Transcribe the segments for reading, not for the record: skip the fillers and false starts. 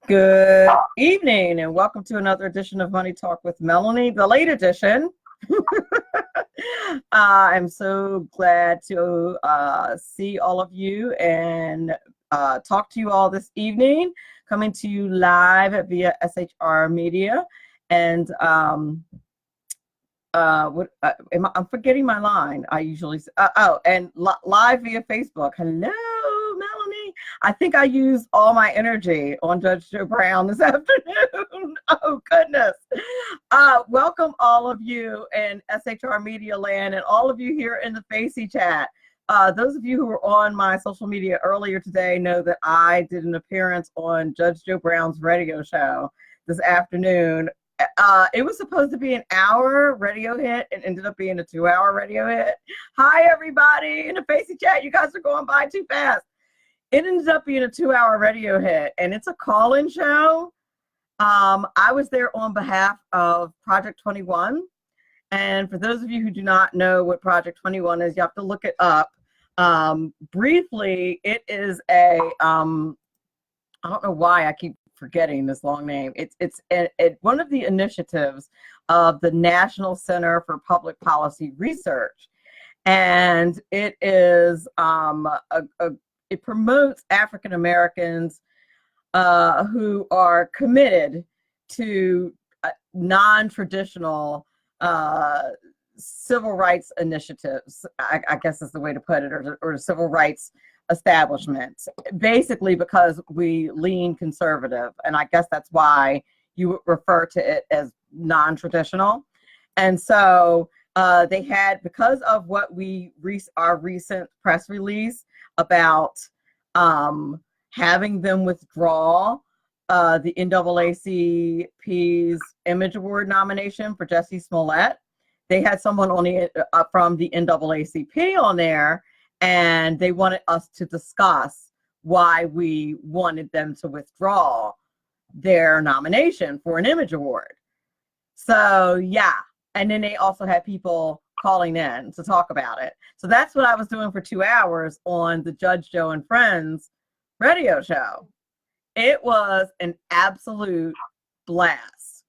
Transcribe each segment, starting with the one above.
Good evening and welcome to another edition of Money Talk with Melanie, the late edition. I'm so glad to see all of you and talk to you all this evening, coming to you live via SHR Media. And I'm forgetting my line. I usually live via Facebook. Hello, Melanie. I think I used all my energy on Judge Joe Brown this afternoon. Oh goodness. Welcome all of you in SHR Media Land and all of you here in the Facey chat. Those of you who were on my social media earlier today know that I did an appearance on Judge Joe Brown's radio show this afternoon. It was supposed to be an hour radio hit and ended up being a 2-hour radio hit. Hi, everybody in the Facey chat. You guys are going by too fast. It ended up being a 2-hour radio hit, and it's a call-in show. I was there on behalf of Project 21. And for those of you who do not know what Project 21 is, you have to look it up. Briefly, it is I don't know why I keep forgetting this long name. It's one of the initiatives of the National Center for Public Policy Research, and it is it promotes African Americans who are committed to non-traditional civil rights initiatives. I guess is the way to put it, or civil rights establishments, basically because we lean conservative, and I guess that's why you refer to it as non-traditional. And so they had, because of what our recent press release about having them withdraw the NAACP's Image Award nomination for Jussie Smollett, they had someone on from the NAACP on there, and they wanted us to discuss why we wanted them to withdraw their nomination for an Image Award. So, yeah. And then they also had people calling in to talk about it. So that's what I was doing for 2 hours on the Judge Joe and Friends radio show. It was an absolute blast.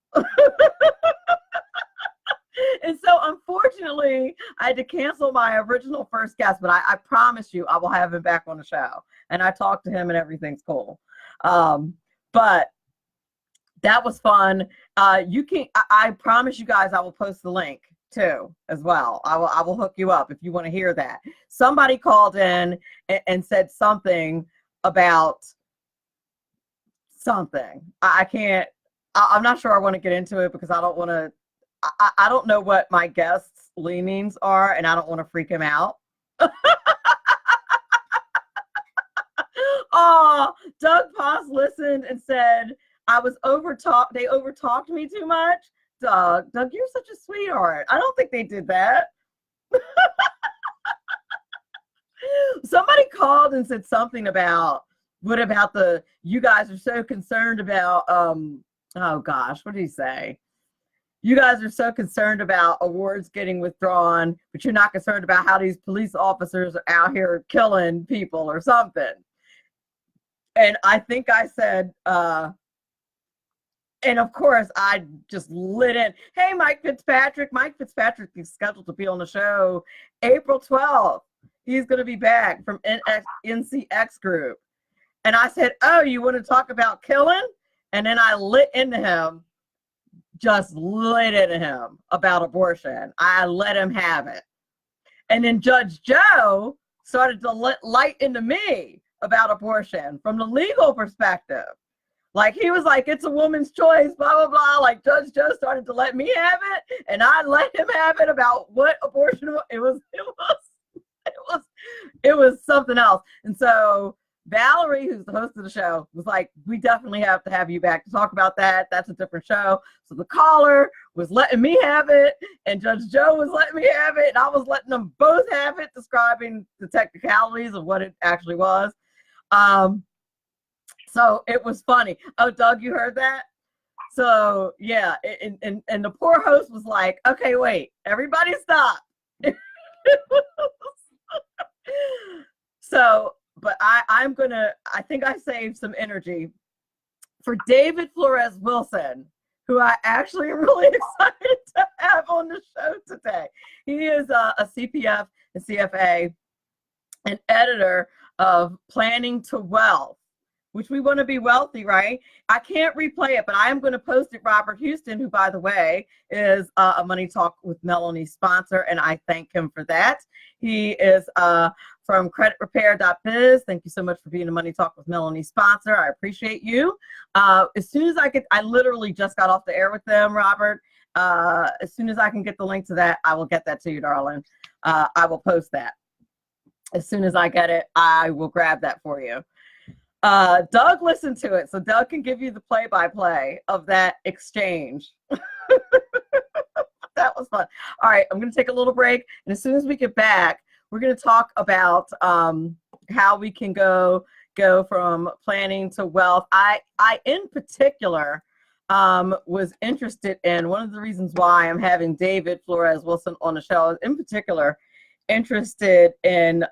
And so, unfortunately, I had to cancel my original first guest, but I promise you I will have him back on the show. And I talked to him and everything's cool. But that was fun. I promise you guys I will post the link too as well. I will hook you up if you want to hear that. Somebody called in and said something about something. I'm not sure I want to get into it because I don't want to. I don't know what my guest's leanings are, and I don't want to freak him out. Oh, Doug Poss listened and said I was overtalked. They overtalked me too much. Doug, you're such a sweetheart. I don't think they did that. Somebody called and said something about you guys are so concerned about oh gosh, what did he say? You guys are so concerned about awards getting withdrawn, but you're not concerned about how these police officers are out here killing people or something. And I think I said, and of course I just lit in. Hey, Mike Fitzpatrick. Mike Fitzpatrick is scheduled to be on the show April 12th. He's going to be back from NCX Group. And I said, oh, you want to talk about killing? And then I lit into him. Just lit into him about abortion. I let him have it. And then Judge Joe started to light into me about abortion from the legal perspective. Like, he was like, it's a woman's choice, blah, blah, blah. Like, Judge Joe started to let me have it, and I let him have it about what abortion was. It was something else. And so Valerie, who's the host of the show, was like, we definitely have to have you back to talk about that. That's a different show. So the caller was letting me have it, and Judge Joe was letting me have it, and I was letting them both have it, describing the technicalities of what it actually was. So it was funny. Oh, Doug, you heard that? So, yeah, and the poor host was like, okay, wait, everybody stop. So, but I think I saved some energy for David Flores Wilson, who I actually am really excited to have on the show today. He is a CPF and CFA, an editor of Planning to Wealth, which we want to be wealthy, right? I can't replay it, but I am going to post it. Robert Houston, who, by the way, is a Money Talk with Melanie sponsor, and I thank him for that. He is from creditrepair.biz. Thank you so much for being a Money Talk with Melanie sponsor. I appreciate you. As soon as I literally just got off the air with them, Robert. As soon as I can get the link to that, I will get that to you, darling. I will post that. As soon as I get it, I will grab that for you. Doug listened to it, so Doug can give you the play-by-play of that exchange. That was fun. All right, I'm going to take a little break, and as soon as we get back, we're going to talk about how we can go from planning to wealth. I in particular, was interested in, one of the reasons why I'm having David Flores Wilson on the show is in particular interested in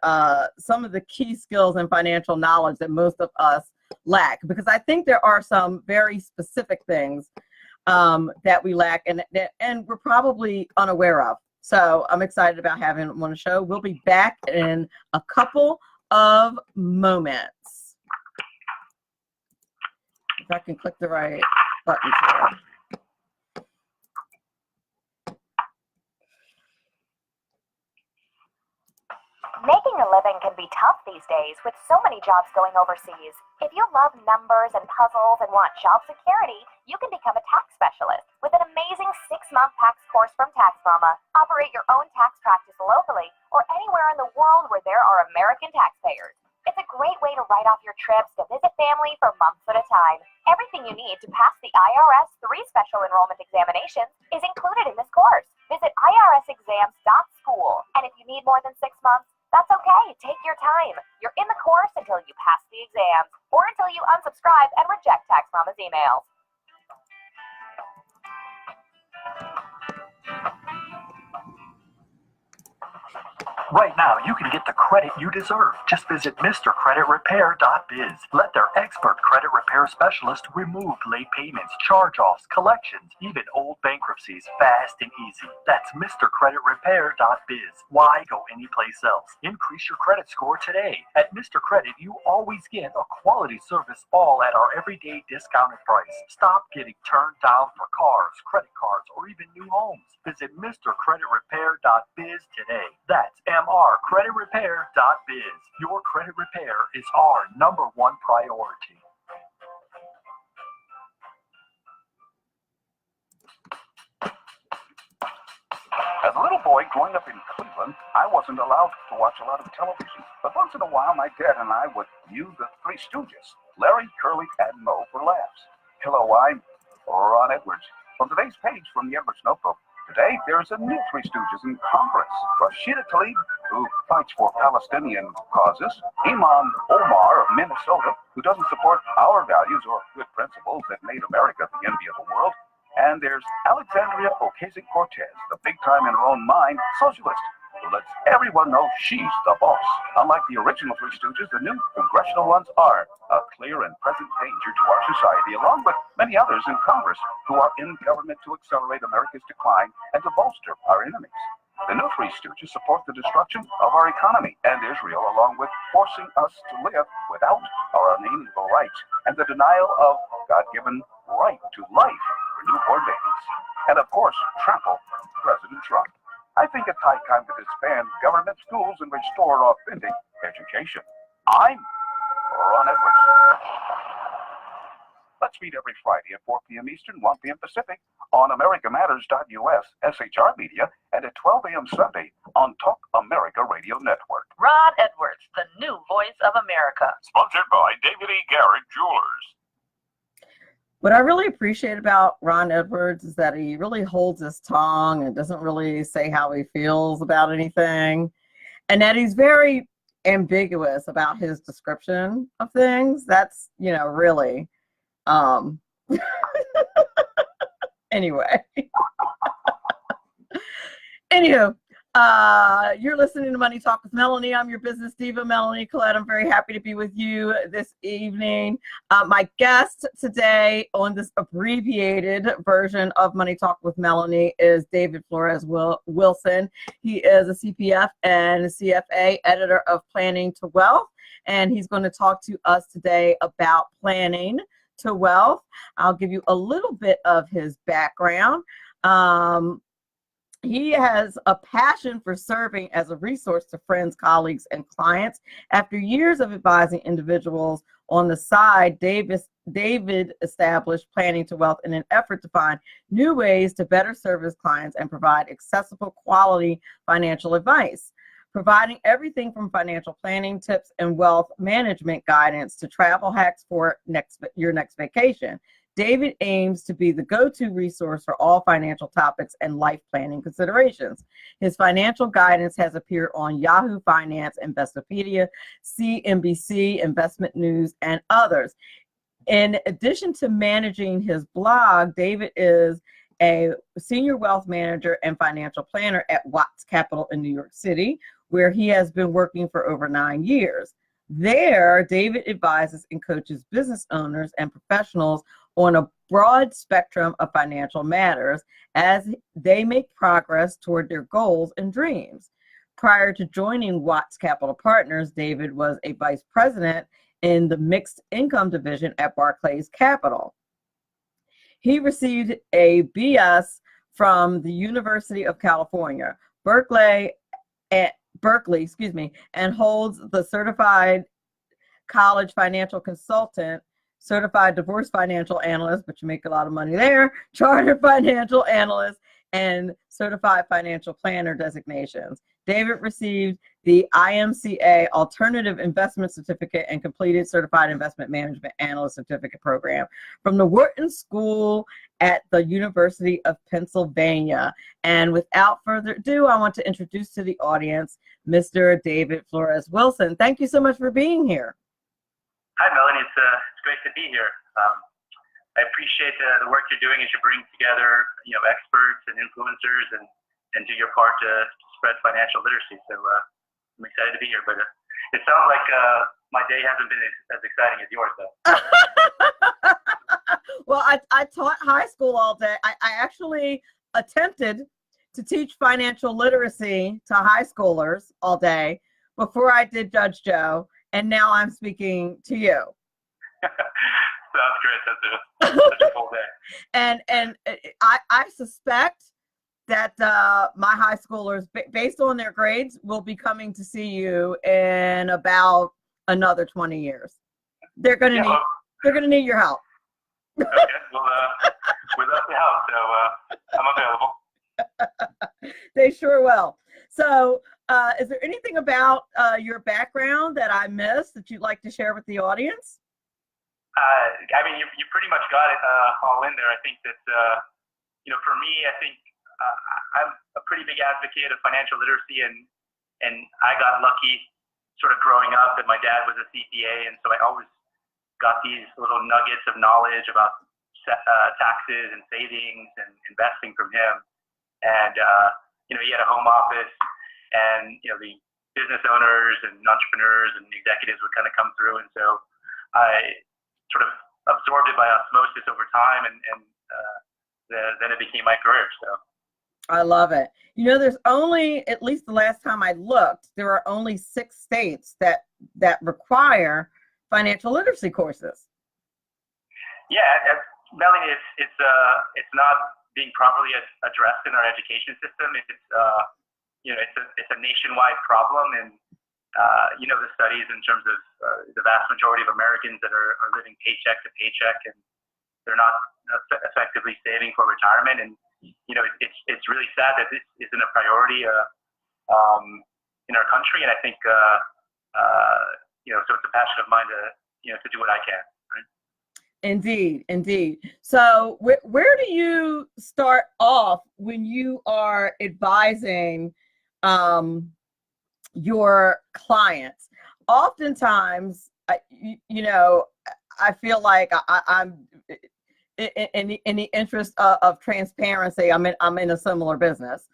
some of the key skills and financial knowledge that most of us lack, because I think there are some very specific things that we lack and we're probably unaware of. So I'm excited about having him on the show. We'll be back in a couple of moments. If I can click the right button here. Making a living can be tough these days with so many jobs going overseas. If you love numbers and puzzles and want job security, you can become a tax specialist with an amazing 6-month tax course from Tax Mama. Operate your own tax practice locally or anywhere in the world where there are American taxpayers. It's a great way to write off your trips to visit family for months at a time. Everything you need to pass the IRS 3 special enrollment examinations is included in this course. Visit irsexams.school. And if you need more than 6 months, that's okay. Take your time. You're in the course until you pass the exams or until you unsubscribe and reject Tax Mama's emails. Right now, you can get the credit you deserve. Just visit MrCreditRepair.biz. Let their expert credit repair specialist remove late payments, charge-offs, collections, even old bankruptcies fast and easy. That's MrCreditRepair.biz. Why go anyplace else? Increase your credit score today. At Mr. Credit, you always get a quality service, all at our everyday discounted price. Stop getting turned down for cars, credit cards, or even new homes. Visit MrCreditRepair.biz today. That's MrCreditRepair.biz. Your credit repair is our #1 priority. As a little boy growing up in Cleveland, I wasn't allowed to watch a lot of television. But once in a while, my dad and I would view the Three Stooges, Larry, Curly, and Moe, for laughs. Hello, I'm Ron Edwards. From today's page from the Edwards Notebook, today there's a new Three Stooges in Congress. Rashida Tlaib, who fights for Palestinian causes. Imam Omar of Minnesota, who doesn't support our values or good principles that made America the envy of the world. And there's Alexandria Ocasio-Cortez, the big-time in her own mind socialist, who lets everyone know she's the boss. Unlike the original Three Stooges, the new congressional ones are a clear and present danger to our society, along with many others in Congress who are in government to accelerate America's decline and to bolster our enemies. The new Three Stooges support the destruction of our economy and Israel, along with forcing us to live without our unalienable rights and the denial of God-given right to life for newborn babies. And of course, trample President Trump. I think it's high time to disband government schools and restore authentic education. I'm Ron Edwards. Let's meet every Friday at 4 p.m. Eastern, 1 p.m. Pacific on AmericaMatters.us, SHR Media, and at 12 a.m. Sunday on Talk America Radio Network. Ron Edwards, the new voice of America. Sponsored by David E. Garrett Jewelers. What I really appreciate about Ron Edwards is that he really holds his tongue and doesn't really say how he feels about anything, and that he's very ambiguous about his description of things. That's, really, anyway. Anywho, You're listening to Money Talk with Melanie. I'm your business diva, Melanie Collette. I'm very happy to be with you this evening. My guest today on this abbreviated version of Money Talk with Melanie is David Flores Wilson. He is a CPF and CFA editor of Planning to Wealth, and he's going to talk to us today about planning to wealth. I'll give you a little bit of his background. He has a passion for serving as a resource to friends, colleagues, and clients. After years of advising individuals on the side, David established Planning to Wealth in an effort to find new ways to better serve his clients and provide accessible, quality financial advice, providing everything from financial planning tips and wealth management guidance to travel hacks for your next vacation. David aims to be the go-to resource for all financial topics and life planning considerations. His financial guidance has appeared on Yahoo Finance, Investopedia, CNBC, Investment News, and others. In addition to managing his blog, David is a senior wealth manager and financial planner at Watts Capital in New York City, where he has been working for over 9 years. There, David advises and coaches business owners and professionals on a broad spectrum of financial matters as they make progress toward their goals and dreams. Prior to joining Watts Capital Partners, David was a vice president in the mixed income division at Barclays Capital. He received a BS from the University of California, Berkeley, and holds the certified college financial consultant, certified divorce financial analyst, but you make a lot of money there, chartered financial analyst, and certified financial planner designations. David received the IMCA Alternative Investment Certificate and completed Certified Investment Management Analyst Certificate program from the Wharton School at the University of Pennsylvania. And without further ado, I want to introduce to the audience Mr. David Flores Wilson. Thank you so much for being here. Hi, Melanie. It's great to be here. I appreciate the work you're doing as you bring together, experts and influencers and do your part to spread financial literacy. So I'm excited to be here. But it sounds like my day hasn't been as exciting as yours, though. Well, I taught high school all day. I actually attempted to teach financial literacy to high schoolers all day before I did Judge Joe, and now I'm speaking to you. Sounds great. That's a full day. And I suspect that my high schoolers, based on their grades, will be coming to see you in about another 20 years. They're gonna need your help. Okay, well, we'd love to help, so I'm available. They sure will. So, is there anything about your background that I missed that you'd like to share with the audience? I mean, you pretty much got it all in there. I think that, for me, I think I'm a pretty big advocate of financial literacy, and I got lucky sort of growing up that my dad was a CPA, and so I always got these little nuggets of knowledge about taxes and savings and investing from him. And, he had a home office, and, the business owners and entrepreneurs and executives would kind of come through, and so I sort of absorbed it by osmosis over time, and then it became my career. So I love it. There's only, at least the last time I looked, there are only 6 states that require financial literacy courses. Yeah, Melanie, it's not being properly addressed in our education system. It's a nationwide problem, and the studies in terms of the vast majority of Americans that are living paycheck to paycheck, and they're not effectively saving for retirement. And it's really sad that this isn't a priority in our country. And I think so it's a passion of mine to do what I can. Right? Indeed. So where do you start off when you are advising your clients? Oftentimes, I feel like I'm in the interest of transparency. I'm in a similar business.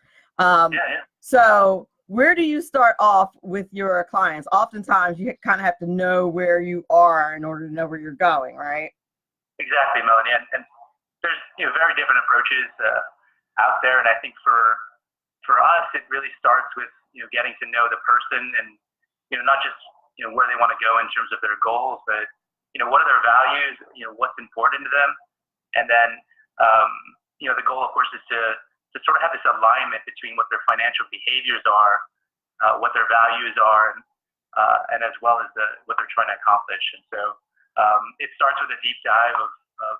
So where do you start off with your clients? Oftentimes you kind of have to know where you are in order to know where you're going, right? Exactly, Melanie. And there's very different approaches out there, and I think for us it really starts with getting to know the person, and not just where they want to go in terms of their goals, but what are their values, what's important to them, and then the goal, of course, is to sort of have this alignment between what their financial behaviors are, what their values are, and as well as what they're trying to accomplish. And so it starts with a deep dive of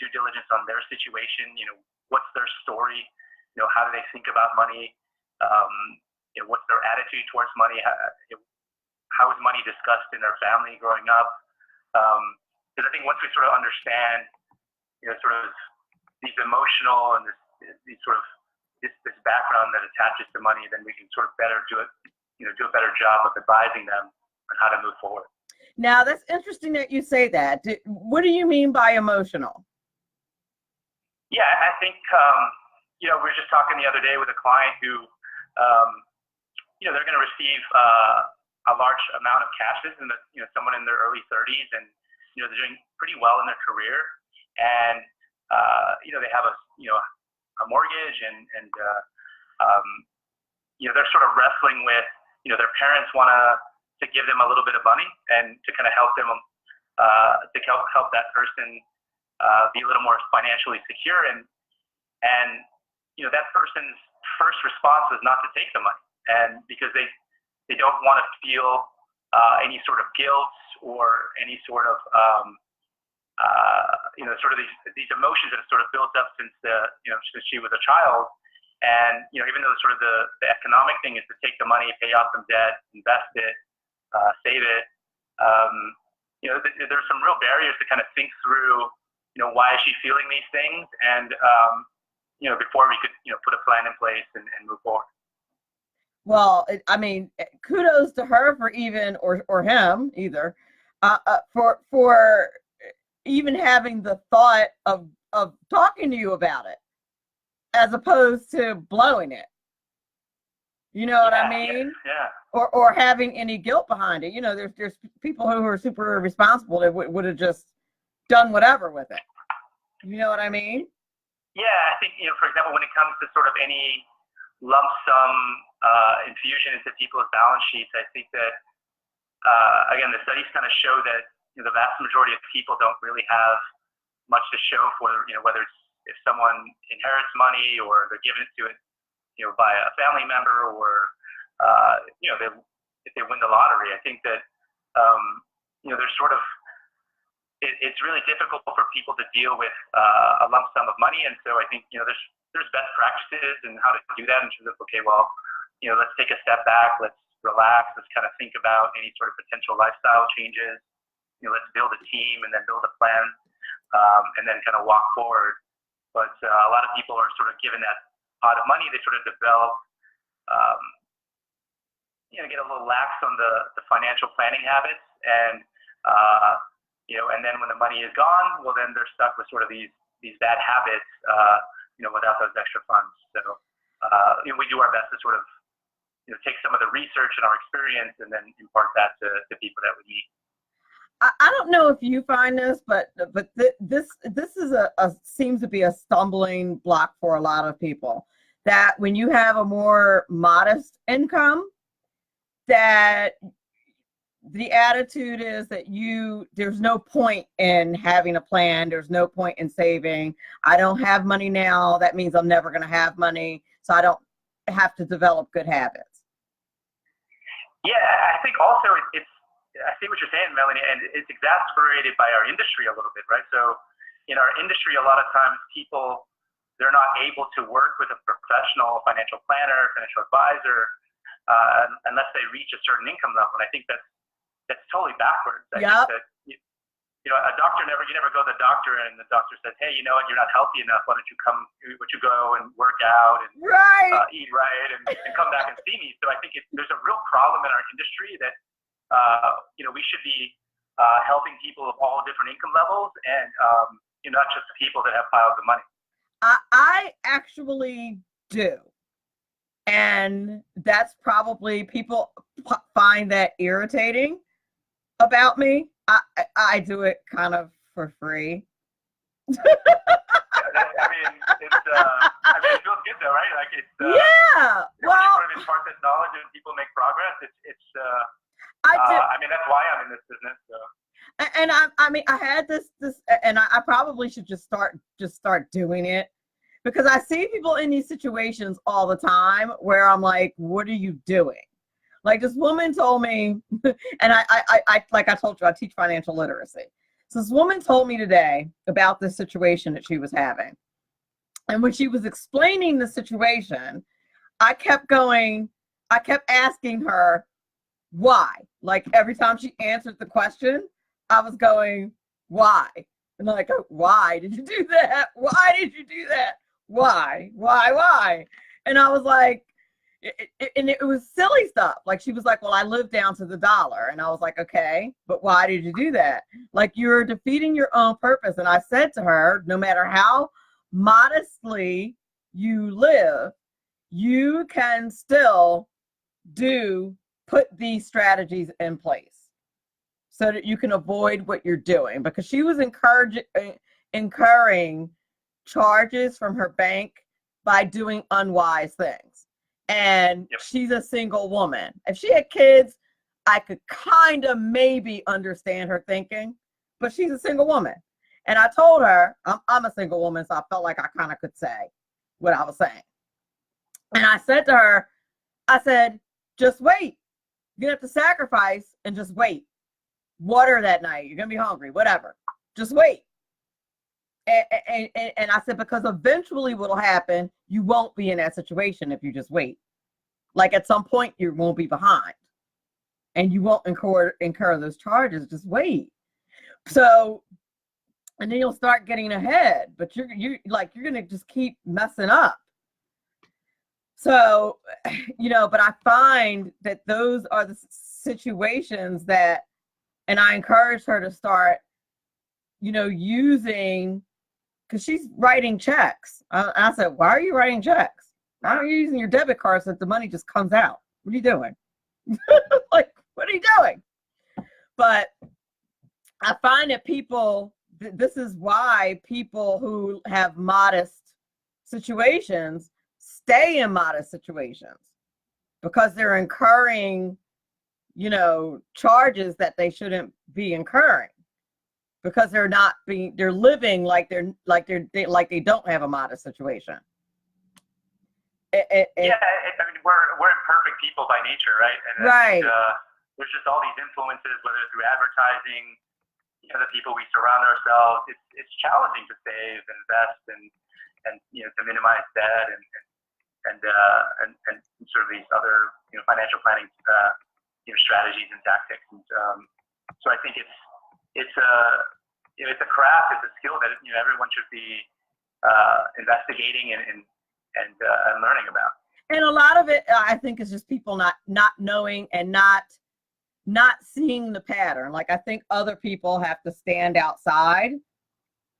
due diligence on their situation. What's their story? How do they think about money? What's their attitude towards money? How is money discussed in their family growing up? Because I think once we sort of understand, sort of these emotional and this background that attaches to money, then we can sort of better do a better job of advising them on how to move forward. Now, that's interesting that you say that. What do you mean by emotional? Yeah, I think, we were just talking the other day with a client who, they're going to receive a large amount of cashes, and someone in their early 30s, and they're doing pretty well in their career, and they have a mortgage, and they're sort of wrestling with their parents want to give them a little bit of money and to kind of help them to help that person be a little more financially secure, and that person's first response was not to take the money, and because they don't want to feel any sort of guilt or any sort of sort of these emotions that have sort of built up since since she was a child. And even though sort of the economic thing is to take the money, pay off some debt, invest it, save it, there's some real barriers to kind of think through why is she feeling these things, and before we could put a plan in place and move forward. Well, I mean, kudos to her for even, or him either, for even having the thought of talking to you about it, as opposed to blowing it. You know what I mean? Yeah. Or having any guilt behind it. There's people who are super responsible that would have just done whatever with it. You know what I mean? Yeah, I think for example, when it comes to sort of any lump sum infusion into people's balance sheets, I think that again, the studies kind of show that the vast majority of people don't really have much to show for, whether it's if someone inherits money or they're given it to it, by a family member, or if they win the lottery. I think that there's sort of it's really difficult for people to deal with a lump sum of money, and so I think there's best practices and how to do that in terms of, okay, well, let's take a step back, let's relax, let's kind of think about any sort of potential lifestyle changes. Let's build a team and then build a plan, and then kind of walk forward. But a lot of people are sort of given that pot of money, they sort of develop, get a little lax on the financial planning habits, and and then when the money is gone, well, then they're stuck with sort of these bad habits, without those extra funds. So we do our best to sort of take some of the research and our experience and then impart that to people that we meet. I don't know if you find this, but this is seems to be a stumbling block for a lot of people, that when you have a more modest income, that the attitude is that there's no point in having a plan, there's no point in saving. I don't have money now, that means I'm never going to have money, so I don't have to develop good habits. Yeah, I think also I see what you're saying, Melanie, and it's exacerbated by our industry a little bit, right? So in our industry, a lot of times people, they're not able to work with a professional financial planner, financial advisor, unless they reach a certain income level. And I think that's totally backwards. I think that, a doctor you never go to the doctor and the doctor says, hey, you know what, you're not healthy enough. Why don't you go and work out and eat right and come back and see me? So I think there's a real problem in our industry that, we should be helping people of all different income levels, and not just the people that have piles of money. I actually do. And that's probably, people find that irritating about me. I do it kind of for free. I mean, it feels good though, right? Like it's yeah. When you sort of impart this knowledge and people make progress, I mean, that's why I'm in this business. So. And I mean, I had this, and I probably should just start doing it, because I see people in these situations all the time where I'm like, what are you doing? Like, this woman told me, and I like I told you, I teach financial literacy. So this woman told me today about this situation that she was having. And when she was explaining the situation, I kept asking her why. Like, every time she answered the question, I was going, why? And like, why did you do that? Why did you do that? Why? And I was like, it was silly stuff. Like, she was like, well, I live down to the dollar. And I was like, okay, but why did you do that? Like, you're defeating your own purpose. And I said to her, no matter how modestly you live, you can still put these strategies in place so that you can avoid what you're doing. Because she was incurring charges from her bank by doing unwise things. And she's a single woman. If she had kids, I could kind of maybe understand her thinking, but she's a single woman. And I told her, I'm a single woman, so I felt like I kind of could say what I was saying. And I said to her, I said, just wait. You're going to have to sacrifice and just wait. Water that night. You're going to be hungry, whatever. Just wait. And I said, because eventually what'll happen, you won't be in that situation if you just wait. Like, at some point, you won't be behind. And you won't incur those charges. Just wait. So, and then you'll start getting ahead. But you're going to just keep messing up. So, but I find that those are the situations that, and I encourage her to start, using, because she's writing checks. I said, why are you writing checks? Why are you using your debit card so that the money just comes out? What are you doing? Like, what are you doing? But I find that this is why people who have modest situations stay in modest situations, because they're incurring, charges that they shouldn't be incurring, because they're living like they don't have a modest situation. I mean, we're imperfect people by nature, right? And right. There's just all these influences, whether through advertising, the people we surround ourselves. It's challenging to save, invest, and to minimize debt and sort of these other financial planning strategies and tactics. And so I think it's a craft, it's a skill that everyone should be investigating and learning about. And a lot of it, I think, is just people not knowing and not seeing the pattern. Like, I think other people have to stand outside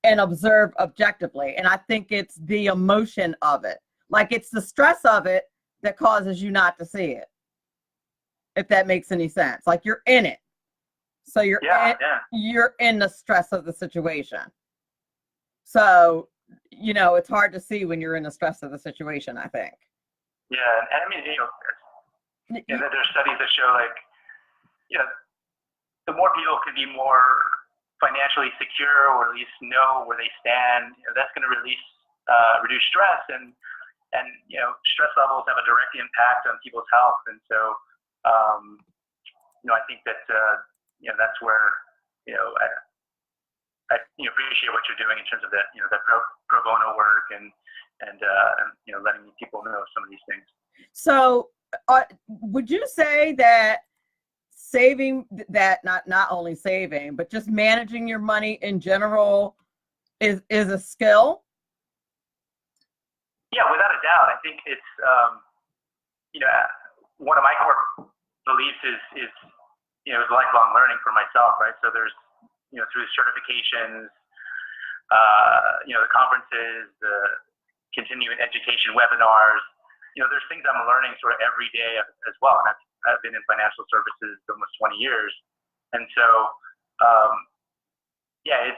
and observe objectively. And I think it's the emotion of it. Like, it's the stress of it that causes you not to see it. If that makes any sense. Like, you're in it. So you're in the stress of the situation. So, it's hard to see when you're in the stress of the situation, I think. Yeah, and I mean, there's studies that show, like, the more people can be more financially secure, or at least know where they stand, that's going to reduce stress, and stress levels have a direct impact on people's health. And so, I think that that's where I appreciate what you're doing in terms of that pro bono work and letting people know some of these things. So, would you say that saving, that not only saving, but just managing your money in general is a skill? Yeah, without a doubt. I think it's one of my core beliefs is lifelong learning for myself, right? So there's through certifications, the conferences, the continuing education webinars, there's things I'm learning sort of every day as well. And I've been in financial services almost 20 years. And so,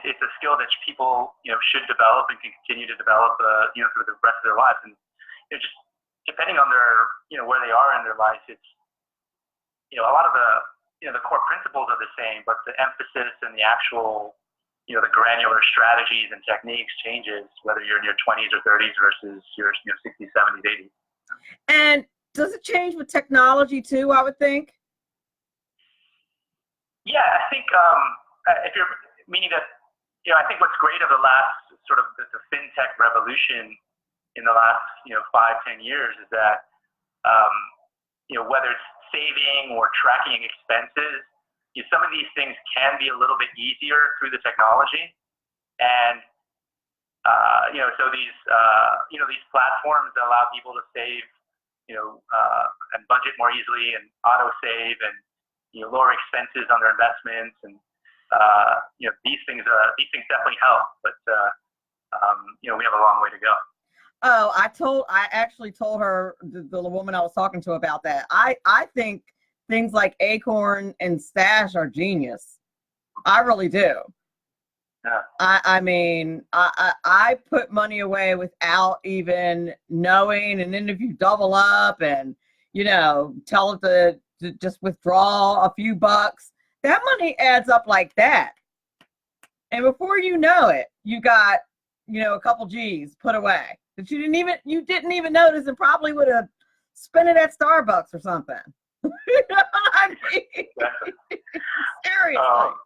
it's a skill that people, should develop and can continue to develop, through the rest of their lives. And just depending on their, where they are in their life, it's, a lot of the core principles are the same, but the emphasis and the actual, the granular strategies and techniques changes, whether you're in your 20s or 30s versus your 60s, 70s, 80s. And does it change with technology too, I would think? Yeah, I think if you're meaning that, I think what's great of the last sort of the fintech revolution in the last, 5-10 years is that, whether it's saving or tracking expenses, some of these things can be a little bit easier through the technology. And, so these platforms that allow people to save, and budget more easily and auto save and, lower expenses on their investments. And, these things definitely help, but, we have a long way to go. Oh, I actually told her, the woman I was talking to, about that. I think things like Acorn and Stash are genius. I really do. Yeah. I mean, I put money away without even knowing, and then if you double up and, tell it to just withdraw a few bucks, that money adds up like that. And before you know it, you got, a couple G's put away that you didn't even notice, and probably would have spent it at Starbucks or something. You know what I mean? Exactly. Seriously. Our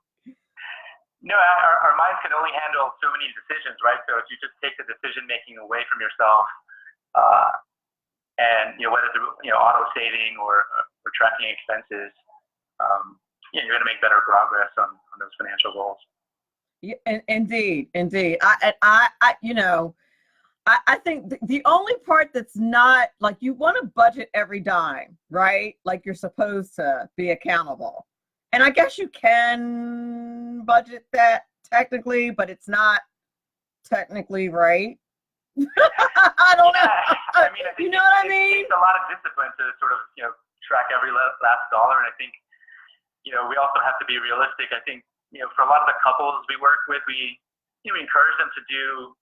minds can only handle so many decisions, right? So if you just take the decision making away from yourself, and whether through auto saving or tracking expenses, you're going to make better progress on those financial goals. Yeah, indeed. I think the only part that's not, like, you want to budget every dime, right? Like you're supposed to be accountable. And I guess you can budget that technically, but it's not technically right. I don't know. I mean, I think you know what I mean? It takes a lot of discipline to sort of, track every last dollar. And I think, we also have to be realistic. I think, for a lot of the couples we work with, we encourage them to do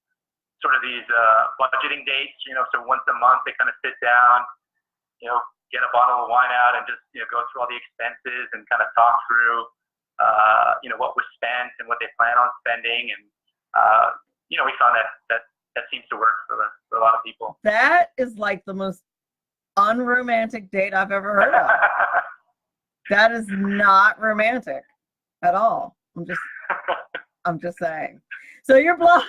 sort of these budgeting dates, so once a month they kind of sit down, get a bottle of wine out and just, go through all the expenses and kind of talk through, what was spent and what they plan on spending. And, we found that seems to work for a lot of people. That is like the most unromantic date I've ever heard of. That is not romantic at all. I'm just saying. So your blog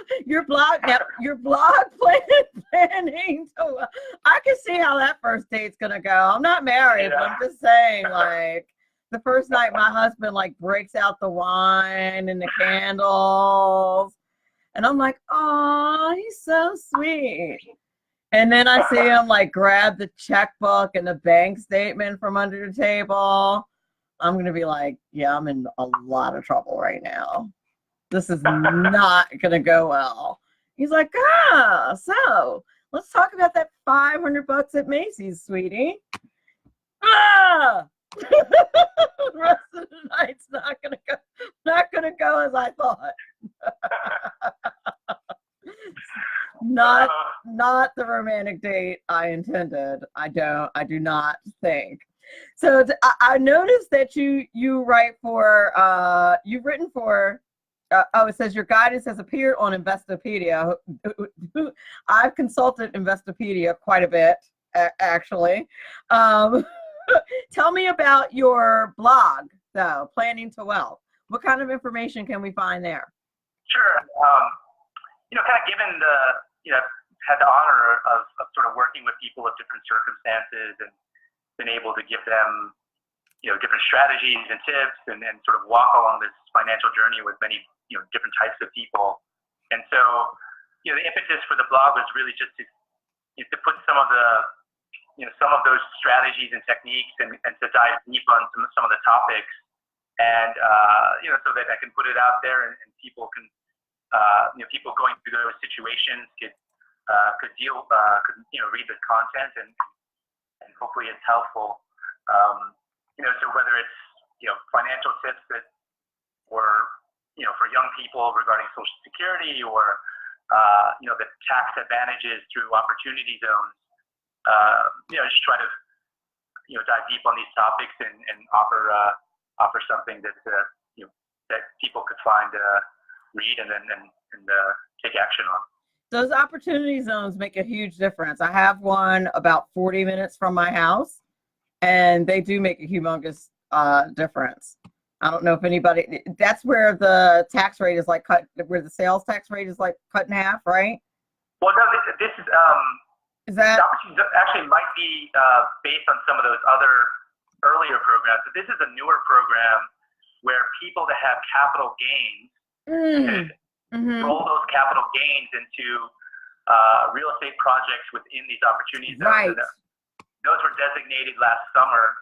planning. So I can see how that first date's gonna go. I'm not married, but I'm just saying, like, the first night my husband breaks out the wine and the candles, and I'm like, oh, he's so sweet. And then I see him grab the checkbook and the bank statement from under the table. I'm gonna be like, yeah, I'm in a lot of trouble right now. This is not going to go well. He's like, so let's talk about that $500 at Macy's, sweetie. The rest of the night's not going to go as I thought. Not the romantic date I intended. I do not think. So I noticed that you write for, you've written for, it says your guidance has appeared on Investopedia. I've consulted Investopedia quite a bit, actually. Tell me about your blog, though, Planning to Wealth. What kind of information can we find there? Sure. Kind of given had the honor of sort of working with people of different circumstances and been able to give them, different strategies and tips and sort of walk along this financial journey with many, different types of people. And so, the impetus for the blog was really just to put some of the, some of those strategies and techniques and to dive deep on some of the topics. And, so that I can put it out there and people can, people going through those situations could, could read the content and hopefully it's helpful. So whether it's financial tips that or for young people regarding Social Security or the tax advantages through opportunity zones, just try to dive deep on these topics and offer something that that people could find, read, and take action on. Those opportunity zones make a huge difference. I have one about 40 minutes from my house, and they do make a humongous difference. I don't know if anybody, that's where the tax rate is like cut, where the sales tax rate is like cut in half, right? Well, no, this is that actually might be based on some of those other earlier programs. But this is a newer program where people that have capital gains could roll those capital gains into real estate projects within these opportunities. Right. Those were designated last summer.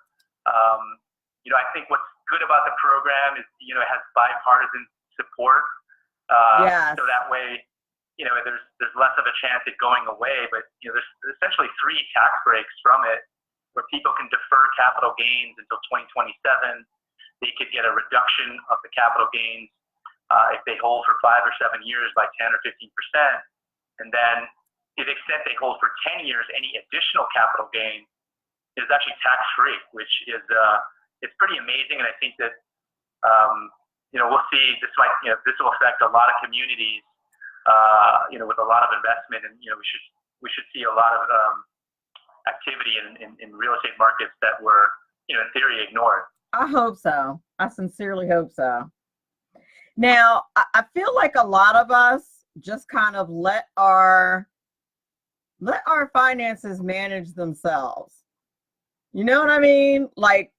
I think what's good about the program is, it has bipartisan support. Yes. So that way, there's less of a chance it going away. But, there's essentially 3 tax breaks from it where people can defer capital gains until 2027. They could get a reduction of the capital gains if they hold for 5 or 7 years by 10 or 15%. And then to the extent they hold for 10 years, any additional capital gain is actually tax-free, which is it's pretty amazing. And I think that we'll see this will affect a lot of communities with a lot of investment, and we should see a lot of activity in real estate markets that were in theory ignored. I hope so. I sincerely hope so. Now, I feel like a lot of us just kind of let our finances manage themselves. You know what I mean? Like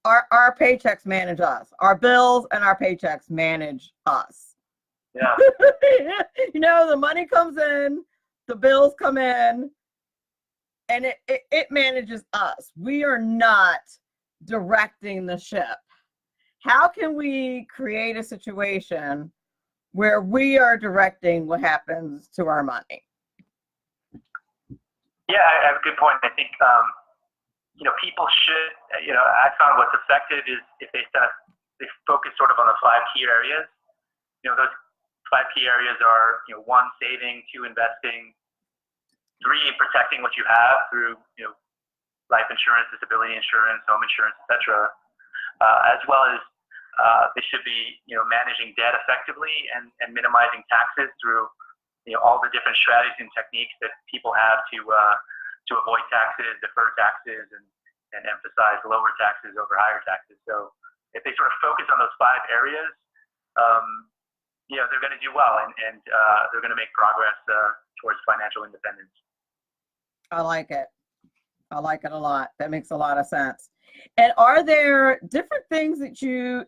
our paychecks manage us. Our bills and our paychecks manage us. Yeah. The money comes in, the bills come in, and it manages us. We are not directing the ship. How can we create a situation where we are directing what happens to our money? Yeah, I have a good point. I think, people should, I found what's effective is if they focus sort of on the 5 key areas. Those 5 key areas are, 1, saving, 2, investing, 3, protecting what you have through, life insurance, disability insurance, home insurance, etc. As well as they should be, managing debt effectively and minimizing taxes through, all the different strategies and techniques that people have to avoid taxes, defer taxes, and emphasize lower taxes over higher taxes. So if they sort of focus on those 5 areas, they're going to do well and they're going to make progress towards financial independence. I like it. I like it a lot. That makes a lot of sense. And are there different things that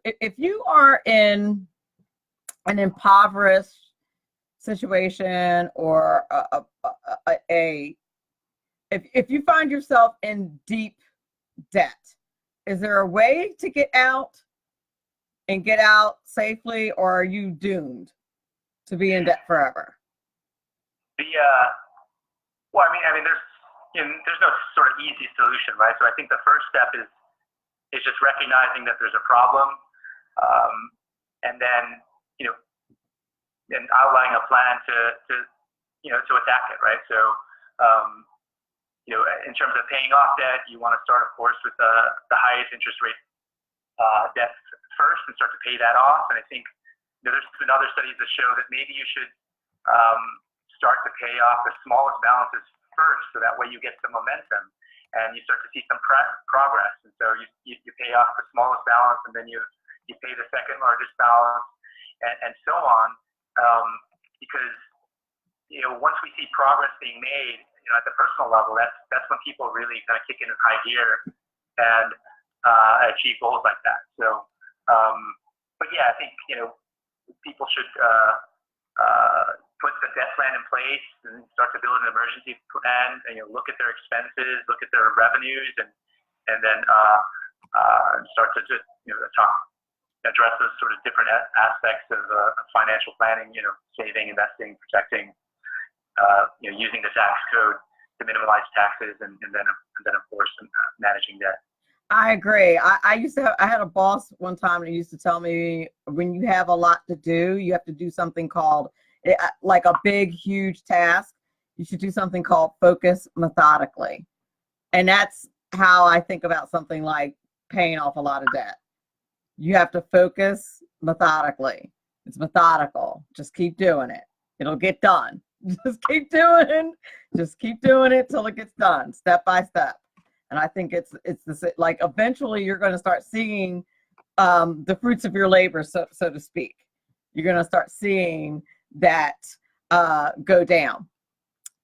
if you are in an impoverished situation or if you find yourself in deep debt, is there a way to get out and get out safely, or are you doomed to be in debt forever? Well, I mean, there's no sort of easy solution, right? So I think the first step is just recognizing that there's a problem, and then and outlining a plan to attack it, right? So in terms of paying off debt, you want to start, of course, with the highest interest rate debt first and start to pay that off. And I think there's been other studies that show that maybe you should start to pay off the smallest balances first, so that way you get some momentum and you start to see some progress. And so you pay off the smallest balance, and then you pay the second largest balance, and so on. Because once we see progress being made, at the personal level, that's when people really kind of kick in high gear and achieve goals like that. So, but yeah, I think people should put the debt plan in place and start to build an emergency plan, and look at their expenses, look at their revenues, and then start to just address those sort of different aspects of financial planning, saving, investing, protecting. using the tax code to minimize taxes, and then of course managing debt. I agree. I had a boss one time that used to tell me, when you have a lot to do, you have to do something called, like a big, huge task. You should do something called focus methodically. And that's how I think about something like paying off a lot of debt. You have to focus methodically. It's methodical. Just keep doing it. It'll get done. Just keep doing it till it gets done, step by step. And I think it's this, like, eventually you're going to start seeing the fruits of your labor, so to speak. You're going to start seeing that go down.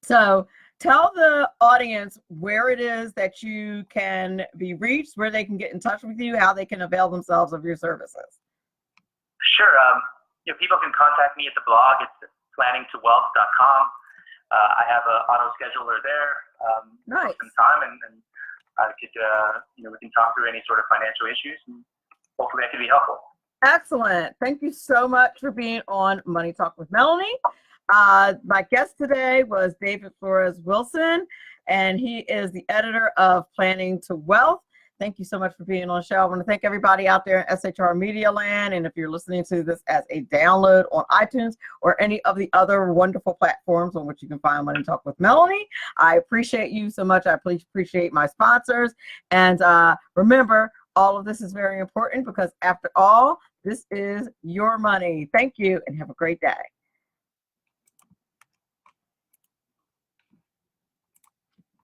So tell the audience where it is that you can be reached, where they can get in touch with you, how they can avail themselves of your services. Sure. People can contact me at the blog. It's planningtowealth.com. I have an auto scheduler there. Nice. Some time, and I could, we can talk through any sort of financial issues, and hopefully that can be helpful. Excellent. Thank you so much for being on Money Talk with Melanie. My guest today was David Flores Wilson, and he is the editor of Planning to Wealth. Thank you so much for being on the show. I want to thank everybody out there in SHR Media Land. And if you're listening to this as a download on iTunes or any of the other wonderful platforms on which you can find Money Talk with Melanie, I appreciate you so much. I appreciate my sponsors. And remember, all of this is very important, because after all, this is your money. Thank you, and have a great day.